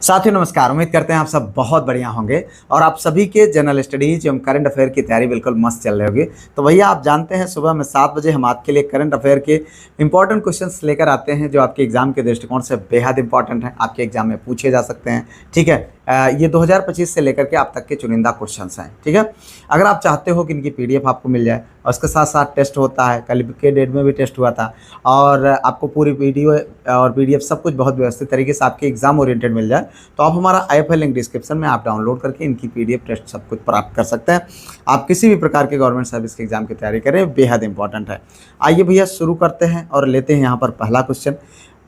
साथियों नमस्कार। उम्मीद करते हैं आप सब बहुत बढ़िया होंगे और आप सभी के जनरल स्टडीज एवं करंट अफेयर की तैयारी बिल्कुल मस्त चल रही होगी। तो भैया आप जानते हैं सुबह में 7 बजे हम आपके लिए करंट अफेयर के इंपॉर्टेंट क्वेश्चंस लेकर आते हैं जो आपके एग्जाम के दृष्टिकोण से बेहद इंपॉर्टेंट हैं, आपके एग्जाम में पूछे जा सकते हैं। ठीक है, ये 2025 से लेकर के आप तक के चुनिंदा क्वेश्चंस हैं। ठीक है, अगर आप चाहते हो कि इनकी PDF आपको मिल जाए और उसके साथ साथ टेस्ट होता है, कल के डेट में भी टेस्ट हुआ था और आपको पूरी वीडियो और PDF सब कुछ बहुत व्यवस्थित तरीके से आपके एग्जाम ओरिएंटेड मिल जाए, तो आप हमारा IFL लिंक डिस्क्रिप्शन में आप डाउनलोड करके इनकी PDF टेस्ट सब कुछ प्राप्त कर सकते हैं। आप किसी भी प्रकार के गवर्नमेंट सर्विस के एग्जाम की तैयारी करें, बेहद इंपॉर्टेंट है। आइए भैया शुरू करते हैं और लेते हैं यहाँ पर पहला क्वेश्चन।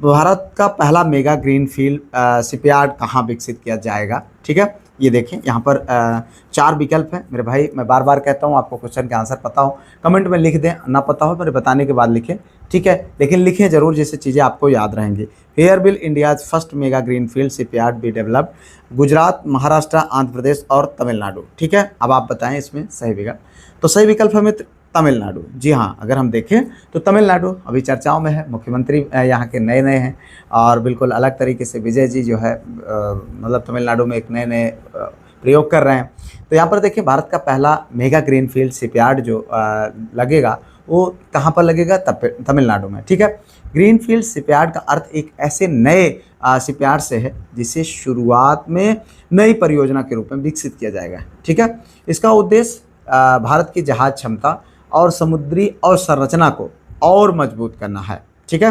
भारत का पहला मेगा ग्रीन फील्ड शिपयार्ड कहाँ विकसित किया जाएगा? ठीक है, ये देखें यहाँ पर 4 विकल्प हैं मेरे भाई। मैं बार बार कहता हूँ आपको क्वेश्चन के आंसर पता हो कमेंट में लिख दें, ना पता हो मेरे बताने के बाद लिखें। ठीक है, लेकिन लिखें जरूर जिससे चीज़ें आपको याद रहेंगी। Here will India's first mega green field shipyard be developed? Gujarat, Maharashtra, Andhra Pradesh और तमिलनाडु। ठीक है, अब आप बताएं इसमें सही विकल्प। तो सही विकल्प है मित्र तमिलनाडु। जी हाँ, अगर हम देखें तो तमिलनाडु अभी चर्चाओं में है, मुख्यमंत्री यहाँ के नए नए हैं और बिल्कुल अलग तरीके से विजय जी जो है मतलब तमिलनाडु में एक नए नए प्रयोग कर रहे हैं। तो यहाँ पर देखिए भारत का पहला मेगा ग्रीन फील्ड शिपयार्ड जो लगेगा वो कहाँ पर लगेगा? तमिलनाडु में। ठीक है, ग्रीन फील्ड शिपयार्ड का अर्थ एक ऐसे नए शिपयार्ड से है जिसे शुरुआत में नई परियोजना के रूप में विकसित किया जाएगा। ठीक है, इसका उद्देश्य भारत की जहाज क्षमता और समुद्री अवसंरचना को और मजबूत करना है। ठीक है,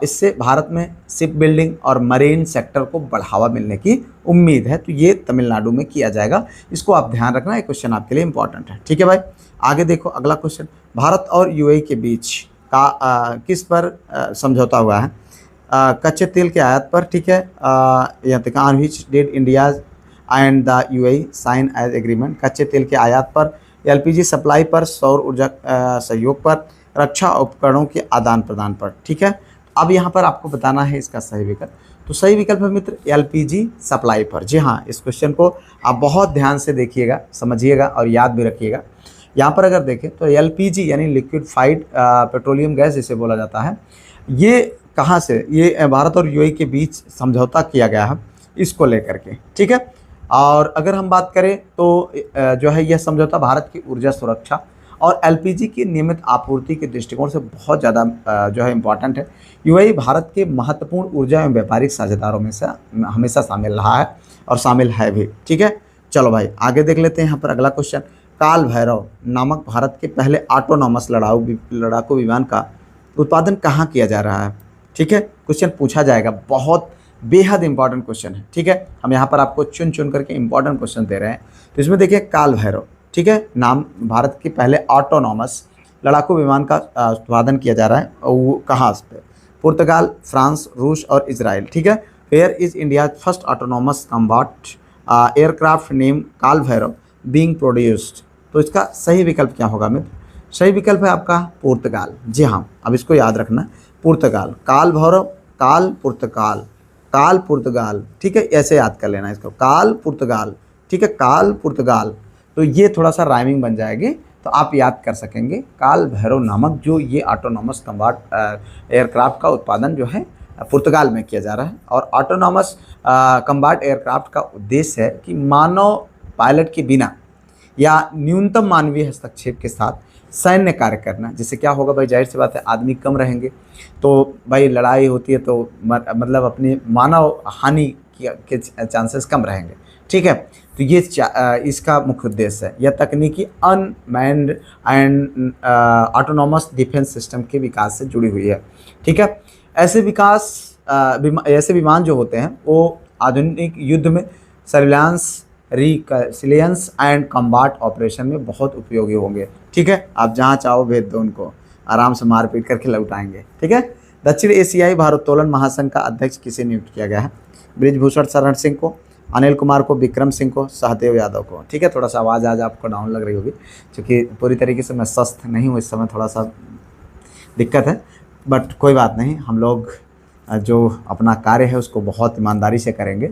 इससे भारत में शिप बिल्डिंग और मरीन सेक्टर को बढ़ावा मिलने की उम्मीद है। तो ये तमिलनाडु में किया जाएगा, इसको आप ध्यान रखना, ये क्वेश्चन आपके लिए इंपॉर्टेंट है। ठीक है भाई, आगे देखो अगला क्वेश्चन। भारत और UAE के बीच का किस पर समझौता हुआ है? कच्चे तेल के आयात पर। ठीक है, यहाँ तक on which did India and the UAE sign as agreement? कच्चे तेल के आयात पर, LPG सप्लाई पर, सौर ऊर्जा सहयोग पर, रक्षा उपकरणों के आदान प्रदान पर। ठीक है, अब यहाँ पर आपको बताना है इसका सही विकल्प। तो सही विकल्प है मित्र LPG सप्लाई पर। जी हाँ, इस क्वेश्चन को आप बहुत ध्यान से देखिएगा, समझिएगा और याद भी रखिएगा। यहाँ पर अगर देखें तो LPG यानी लिक्विफाइड पेट्रोलियम गैस जिसे बोला जाता है, ये कहाँ से, ये भारत और UAE के बीच समझौता किया गया है इसको लेकर के। ठीक है, और अगर हम बात करें तो जो है यह समझौता भारत की ऊर्जा सुरक्षा और LPG की नियमित आपूर्ति के दृष्टिकोण से बहुत ज़्यादा जो है इम्पॉर्टेंट है। UAE भारत के महत्वपूर्ण ऊर्जा एवं व्यापारिक साझेदारों में से हमेशा शामिल रहा है और शामिल है भी। ठीक है, चलो भाई आगे देख लेते हैं यहाँ पर अगला क्वेश्चन। काल भैरव नामक भारत के पहले ऑटोनॉमस लड़ाकू विमान का उत्पादन कहाँ किया जा रहा है? ठीक है, क्वेश्चन पूछा जाएगा, बहुत बेहद इंपॉर्टेंट क्वेश्चन है। ठीक है, हम यहाँ पर आपको चुन चुन करके इंपॉर्टेंट क्वेश्चन दे रहे हैं। तो इसमें देखिए काल भैरव, ठीक है, नाम भारत के पहले ऑटोनॉमस लड़ाकू विमान का उत्पादन किया जा रहा है। वो कहाँ पे? पुर्तगाल, फ्रांस, रूस और इजराइल। ठीक है, where is India first autonomous combat aircraft name Kaal Bhairav being produced? तो इसका सही विकल्प क्या होगा मित्र? सही विकल्प है आपका पुर्तगाल। जी हाँ, अब इसको याद रखना, पुर्तगाल, काल भैरव, काल पुर्तगाल, काल पुर्तगाल। ठीक है, ऐसे याद कर लेना इसको, काल पुर्तगाल। ठीक है, काल पुर्तगाल। तो ये थोड़ा सा राइमिंग बन जाएगी तो आप याद कर सकेंगे। काल भैरव नामक जो ये ऑटोनॉमस कम्बैट एयरक्राफ्ट का उत्पादन जो है पुर्तगाल में किया जा रहा है। और ऑटोनॉमस कम्बैट एयरक्राफ्ट का उद्देश्य है कि मानव पायलट के बिना या न्यूनतम मानवीय हस्तक्षेप के साथ सैन्य कार्य करना। जिससे क्या होगा भाई, जाहिर सी बात है आदमी कम रहेंगे तो भाई लड़ाई होती है तो मतलब अपनी मानव हानि के चांसेस कम रहेंगे। ठीक है, तो ये इसका मुख्य उद्देश्य है। यह तकनीकी unmanned and autonomous defence system के विकास से जुड़ी हुई है। ठीक है, ऐसे विमान जो होते हैं वो आधुनिक युद्ध में सर्विलांस, रिकन्सिलियंस एंड कम्बैट ऑपरेशन में बहुत उपयोगी होंगे। ठीक है, आप जहाँ चाहो भेज दो उनको, आराम से मार पीट करके लौटाएंगे। ठीक है, दक्षिण एशियाई भारोत्तोलन महासंघ का अध्यक्ष किसे नियुक्त किया गया है? बृजभूषण शरण सिंह को, अनिल कुमार को, विक्रम सिंह को, सहदेव यादव को। ठीक है, थोड़ा सा आवाज़ आज आपको डाउन लग रही होगी क्योंकि पूरी तरीके से मैं स्वस्थ नहीं हूँ, इस समय थोड़ा सा दिक्कत है, बट कोई बात नहीं, हम लोग जो अपना कार्य है उसको बहुत ईमानदारी से करेंगे।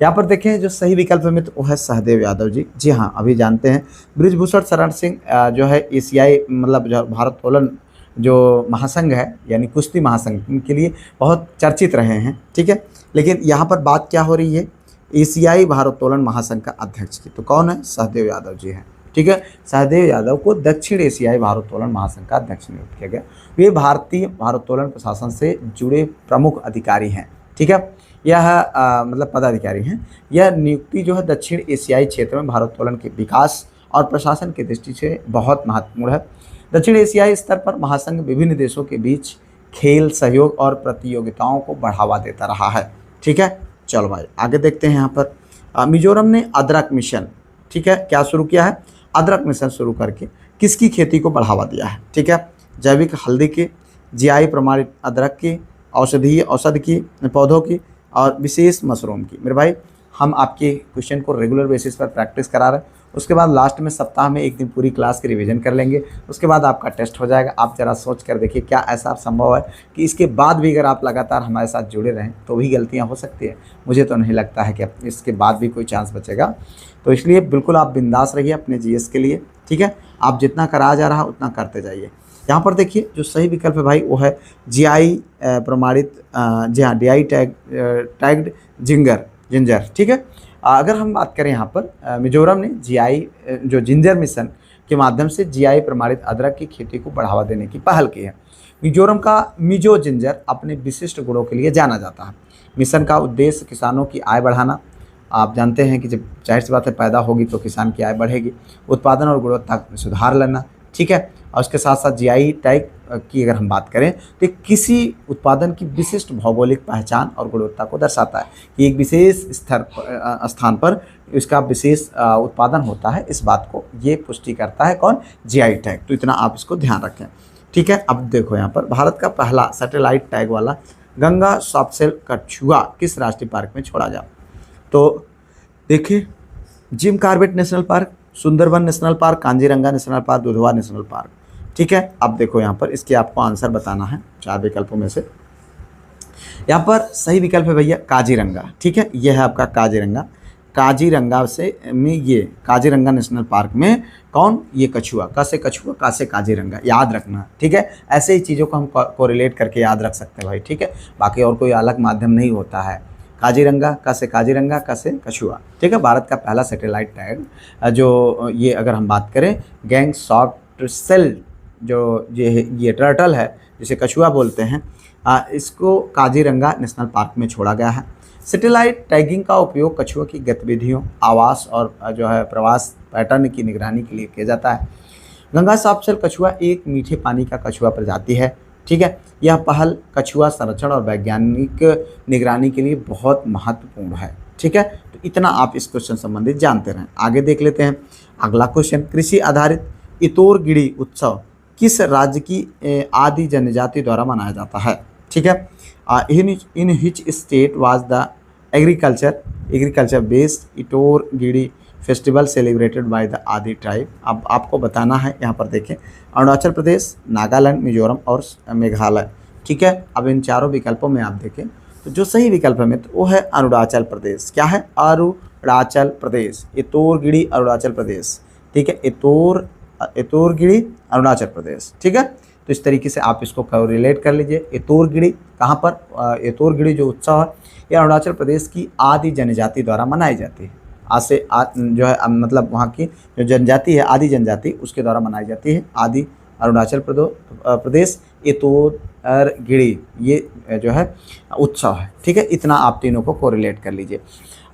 यहाँ पर देखें जो सही विकल्प है मित्र वो है सहदेव यादव जी। जी हाँ, अभी जानते हैं बृजभूषण शरण सिंह जो है एशियाई मतलब जो भारोत्तोलन जो महासंघ है यानी कुश्ती महासंघ के लिए बहुत चर्चित रहे हैं। ठीक है, लेकिन यहाँ पर बात क्या हो रही है, एशियाई भारोत्तोलन महासंघ का अध्यक्ष की, तो कौन है, सहदेव यादव जी हैं। ठीक है, सहदेव यादव को दक्षिण एशियाई भारोत्तोलन महासंघ का अध्यक्ष नियुक्त किया गया। वे भारतीय भारोत्तोलन प्रशासन से जुड़े प्रमुख अधिकारी हैं। ठीक है, यह मतलब पदाधिकारी हैं। यह नियुक्ति जो है दक्षिण एशियाई क्षेत्र में भारोत्तोलन के विकास और प्रशासन की दृष्टि से बहुत महत्वपूर्ण है। दक्षिण एशियाई स्तर पर महासंघ विभिन्न देशों के बीच खेल सहयोग और प्रतियोगिताओं को बढ़ावा देता रहा है। ठीक है, चलो भाई आगे देखते हैं। यहाँ पर मिजोरम ने अदरक मिशन, ठीक है, क्या शुरू किया है, अदरक मिशन शुरू करके किसकी खेती को बढ़ावा दिया है। ठीक है, जैविक हल्दी की, जीआई प्रमाणित अदरक की, औषधीय औषध की पौधों की और विशेष मशरूम की। मेरे भाई हम आपके क्वेश्चन को रेगुलर बेसिस पर प्रैक्टिस करा रहे हैं, उसके बाद लास्ट में सप्ताह में एक दिन पूरी क्लास की रिवीजन कर लेंगे, उसके बाद आपका टेस्ट हो जाएगा। आप ज़रा सोच कर देखिए क्या ऐसा संभव है कि इसके बाद भी अगर आप लगातार हमारे साथ जुड़े रहें तो भी गलतियां हो सकती है। मुझे तो नहीं लगता है कि इसके बाद भी कोई चांस बचेगा, तो इसलिए बिल्कुल आप बिंदास रहिए अपने जीएस के लिए। ठीक है, आप जितना करा जा रहा उतना करते जाइए। यहाँ पर देखिए जो सही विकल्प है भाई वो है जीआई प्रमाणित, जी हाँ, डीआई टैग्ड जिंजर। ठीक है, अगर हम बात करें यहाँ पर मिजोरम ने जीआई जो जिंजर मिशन के माध्यम से जीआई प्रमाणित अदरक की खेती को बढ़ावा देने की पहल की है। मिजोरम का मिजो जिंजर अपने विशिष्ट गुणों के लिए जाना जाता है। मिशन का उद्देश्य किसानों की आय बढ़ाना। आप जानते हैं कि जब जाहिर सी बात है पैदा होगी तो किसान की आय बढ़ेगी, उत्पादन और गुणवत्ता में सुधार लाना। ठीक है, और उसके साथ साथ जीआई टैग की अगर हम बात करें तो किसी उत्पादन की विशिष्ट भौगोलिक पहचान और गुणवत्ता को दर्शाता है कि एक विशेष स्थान पर इसका विशेष उत्पादन होता है, इस बात को ये पुष्टि करता है कौन, जीआई टैग। तो इतना आप इसको ध्यान रखें। ठीक है, अब देखो यहाँ पर भारत का पहला सैटेलाइट टैग वाला गंगा सॉफ्टसेल कछुआ किस राष्ट्रीय पार्क में छोड़ा गया। तो देखिए Jim Corbett national park, Sundarban national park, Kaziranga national park, Dudhwa national park. ठीक है, अब देखो यहाँ पर इसके आपको आंसर बताना है 4 विकल्पों में से। यहाँ पर सही विकल्प है भैया काजीरंगा। ठीक है, यह है आपका काजीरंगा। काजीरंगा से में ये काजीरंगा नेशनल पार्क में कौन, ये कछुआ, का से कछुआ, का से काजीरंगा, याद रखना। ठीक है, ऐसे ही चीज़ों को हम कोरिलेट करके याद रख सकते हैं भाई। ठीक है, बाकी और कोई अलग माध्यम नहीं होता है। काजीरंगा, का से काजीरंगा, का से कछुआ। ठीक है, भारत का पहला सैटेलाइट टैग जो ये अगर हम बात करें गैंग सॉफ्ट सेल जो ये टर्टल है जिसे कछुआ बोलते हैं, इसको काजीरंगा नेशनल पार्क में छोड़ा गया है। सैटेलाइट टैगिंग का उपयोग कछुआ की गतिविधियों, आवास और जो है प्रवास पैटर्न की निगरानी के लिए किया जाता है। गंगा सॉफ्ट कछुआ एक मीठे पानी का कछुआ प्रजाति है। ठीक है, यह पहल कछुआ संरक्षण और वैज्ञानिक निगरानी के लिए बहुत महत्वपूर्ण है। ठीक है, तो इतना आप इस क्वेश्चन संबंधित जानते रहें। आगे देख लेते हैं अगला क्वेश्चन। कृषि आधारित इतोरगिड़ी उत्सव किस राज्य की आदि जनजाति द्वारा मनाया जाता है। ठीक है, in which state was the agriculture based इतोरगिड़ी festival celebrated by the Adi tribe. अब आपको बताना है, यहाँ पर देखें अरुणाचल प्रदेश, नागालैंड, मिजोरम और मेघालय। ठीक है, अब इन चारों विकल्पों में आप देखें तो जो सही विकल्प है मित्र वो है अरुणाचल प्रदेश। क्या है, अरुणाचल प्रदेश, इतोरगिड़ी अरुणाचल प्रदेश। ठीक है, इतोरगिड़ी अरुणाचल प्रदेश। ठीक है, तो इस तरीके से आप इसको रिलेट कर लीजिए। इतोरगिड़ी कहाँ पर, इतोरगिड़ी जो उत्सव है ये अरुणाचल प्रदेश की आदि जनजाति द्वारा मनाई जाती है। आज से जो है मतलब वहाँ की जो जनजाति है आदि जनजाति उसके द्वारा मनाई जाती है। आदि अरुणाचल प्रदेश इतोरगिड़ी ये जो है उत्सव है। ठीक है, इतना आप तीनों को कोरिलेट कर लीजिए।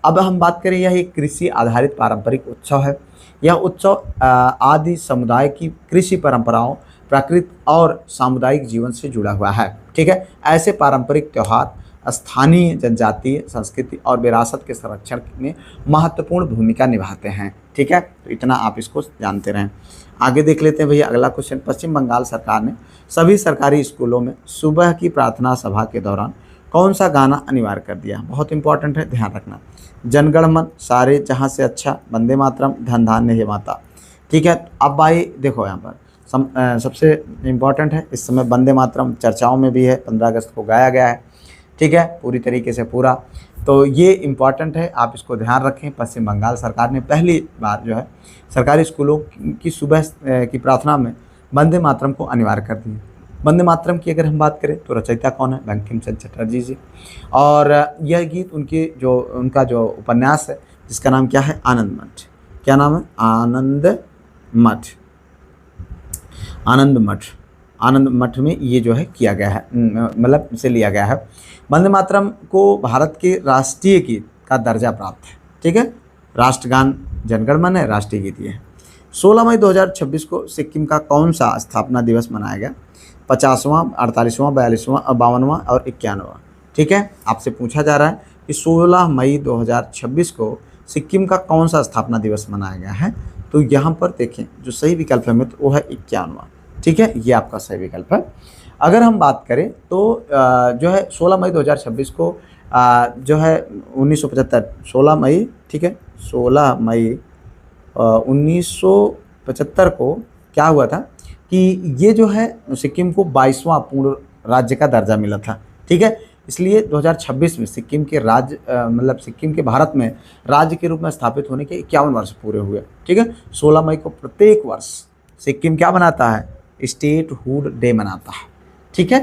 अब हम बात करें यह एक कृषि आधारित पारंपरिक उत्सव है। यह उत्सव आदि समुदाय की कृषि परंपराओं, प्राकृतिक और सामुदायिक जीवन से जुड़ा हुआ है। ठीक है, ऐसे पारंपरिक त्यौहार स्थानीय जनजातीय संस्कृति और विरासत के संरक्षण में महत्वपूर्ण भूमिका निभाते हैं। ठीक है, तो इतना आप इसको जानते रहें। आगे देख लेते हैं भैया अगला क्वेश्चन। पश्चिम बंगाल सरकार ने सभी सरकारी स्कूलों में सुबह की प्रार्थना सभा के दौरान कौन सा गाना अनिवार्य कर दिया। बहुत इंपॉर्टेंट है, ध्यान रखना। जनगण मन, सारे जहाँ से अच्छा, वंदे मातरम, धन धान्य हे माता। ठीक है, अब भाई देखो यहाँ पर सबसे इम्पॉर्टेंट है इस समय वंदे मातरम चर्चाओं में भी है, 15 अगस्त को गाया गया है। ठीक है, पूरी तरीके से पूरा, तो ये इम्पॉर्टेंट है, आप इसको ध्यान रखें। पश्चिम बंगाल सरकार ने पहली बार जो है सरकारी स्कूलों की सुबह की प्रार्थना में वंदे मातरम को अनिवार्य कर दिया। वंदे मातरम की अगर हम बात करें तो रचयिता कौन है? बंकिम चंद्र चटर्जी जी। और यह गीत उनका जो उपन्यास है जिसका नाम क्या है? आनंद मठ। क्या नाम है? आनंद मठ। आनंद मठ। आनंद मठ में ये जो है किया गया है, मतलब इसे लिया गया है। वंदे मातरम को भारत के राष्ट्रीय गीत का दर्जा प्राप्त है। ठीक है, राष्ट्रगान जनगण मन है, राष्ट्रीय गीत ये है। 16 मई 2026 को सिक्किम का कौन सा स्थापना दिवस मनाया गया? 50वां, 48वां, 42वां, 52वां और 51वां। ठीक है, आपसे पूछा जा रहा है कि 16 मई 2026 को सिक्किम का कौन सा स्थापना दिवस मनाया गया है? तो यहाँ पर देखें जो सही विकल्प है मित्र वो है 51वां। ठीक है, ये आपका सही विकल्प है। अगर हम बात करें तो जो है 16 मई 2026 को जो है 1975, 16 मई, ठीक है, 16 मई 1975 को क्या हुआ था कि ये जो है सिक्किम को 22वां पूर्ण राज्य का दर्जा मिला था। ठीक है, इसलिए 2026 में सिक्किम के राज्य मतलब सिक्किम के भारत में राज्य के रूप में स्थापित होने के 51 वर्ष पूरे हुए। ठीक है, 16 मई को प्रत्येक वर्ष सिक्किम क्या बनाता है? स्टेटहुड डे मनाता है। ठीक है,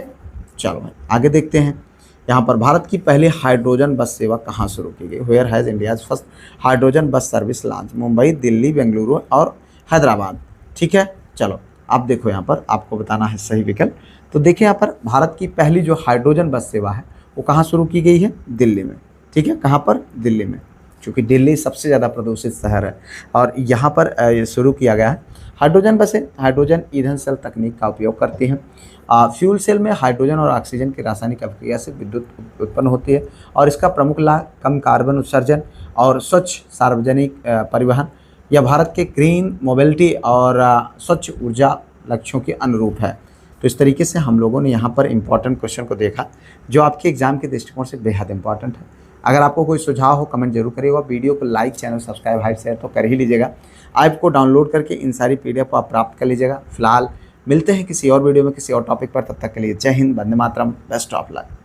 चलो भाई आगे देखते हैं। यहाँ पर भारत की पहली हाइड्रोजन बस सेवा कहाँ शुरू की गई? Where has India's first hydrogen bus service launch? Mumbai, Delhi, Bengaluru और हैदराबाद। ठीक है, चलो आप देखो यहाँ पर आपको बताना है सही विकल्प। तो देखिए यहाँ पर भारत की पहली जो हाइड्रोजन बस सेवा है वो कहाँ शुरू की गई है? दिल्ली में। ठीक है, कहाँ पर? दिल्ली में, क्योंकि दिल्ली सबसे ज़्यादा प्रदूषित शहर है और यहाँ पर ये शुरू किया गया है। हाइड्रोजन बसें हाइड्रोजन ईंधन सेल तकनीक का उपयोग करती हैं। फ्यूल सेल में हाइड्रोजन और ऑक्सीजन की रासायनिक अभिक्रिया से विद्युत उत्पन्न होती है और इसका प्रमुख लाभ कम कार्बन उत्सर्जन और स्वच्छ सार्वजनिक परिवहन यह भारत के ग्रीन मोबिलिटी और स्वच्छ ऊर्जा लक्ष्यों के अनुरूप है। तो इस तरीके से हम लोगों ने यहाँ पर इम्पॉर्टेंट क्वेश्चन को देखा जो आपके एग्जाम के दृष्टिकोण से बेहद इंपॉर्टेंट है। अगर आपको कोई सुझाव हो कमेंट जरूर करिएगा। वीडियो को like, channel subscribe, hype share तो कर ही लीजिएगा। ऐप को डाउनलोड करके इन सारी PDF को आप प्राप्त कर लीजिएगा। फिलहाल मिलते हैं किसी और वीडियो में किसी और टॉपिक पर, तब तक के लिए जय Hind, Vande Mataram, best of luck.